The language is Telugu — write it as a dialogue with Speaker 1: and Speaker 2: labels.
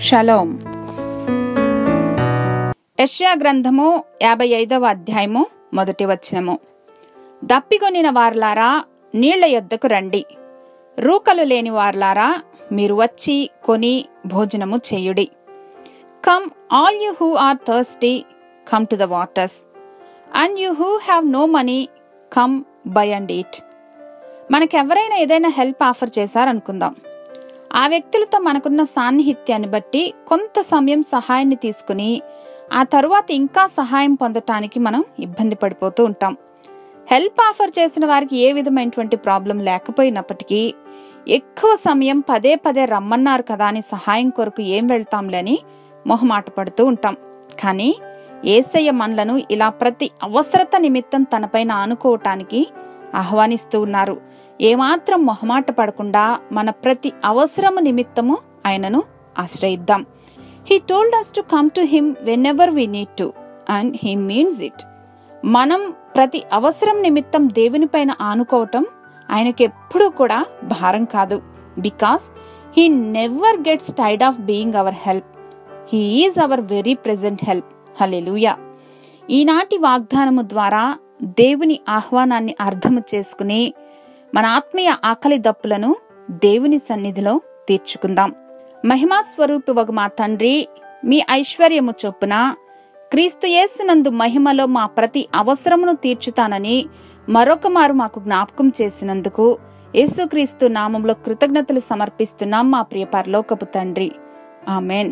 Speaker 1: షలోం. యెషయా గ్రంథము 55వ అధ్యాయము 1వ వచనము. దప్పిగొనిన వారలారా నీళ్ల యొద్దకు రండి, రూకలు లేని వారలారా మీరు వచ్చి కొని భోజనము చేయుడి. Come all you who are thirsty, come to the waters, and you who have no money, come buy and eat. మనకెవరైనా ఏదైనా హెల్ప్ ఆఫర్ చేశారనుకుందాం. ఆ వ్యక్తులతో మనకున్న సాన్నిహిత్యాన్ని బట్టి కొంత సమయం సహాయాన్ని తీసుకుని ఆ తరువాత ఇంకా సహాయం పొందటానికి మనం ఇబ్బంది పడిపోతూ ఉంటాం. హెల్ప్ ఆఫర్ చేసిన వారికి ఏ విధమైనటువంటి ప్రాబ్లం లేకపోయినప్పటికీ ఎక్కువ సమయం పదే పదే రమ్మన్నారు కదా అని సహాయం కొరకు ఏం వెళ్తాంలే అని మొహమాట పడుతూ ఉంటాం. కానీ యేసయ్య మనలను ఇలా ప్రతి అవసరత నిమిత్తం తనపైన ఆనుకోవటానికి ఆహ్వానిస్తూ ఉన్నారు. ఏమాత్రం మొహమాట పడకుండా మన ప్రతి అవసరము నిమిత్తము ఆయనను ఆశ్రయిద్దాం. He told us to come to him whenever we need to, and he means it. మనం ప్రతి అవసరం నిమిత్తం దేవుని పైన ఆనుకోవటం ఆయనకి ఎప్పుడూ కూడా భారం కాదు. Because he never gets tired of being our help. He is our very present help. హల్లెలూయా. ఈనాటి వాగ్దానము ద్వారా దేవుని ఆహ్వానాన్ని అర్థము చేసుకుని మన ఆత్మీయ ఆకలి దప్పులను దేవుని సన్నిధిలో తీర్చుకుందాం. మహిమా స్వరూపివగు మా తండ్రి, మీ ఐశ్వర్యము చొప్పున క్రీస్తు యేసునందు మహిమలో మా ప్రతి అవసరమును తీర్చుతానని మరొక మారు మాకు జ్ఞాపకం చేసినందుకు యేసుక్రీస్తు నామంలో కృతజ్ఞతలు సమర్పిస్తున్నాం మా ప్రియ పరలోకపు తండ్రి. ఆమెన్.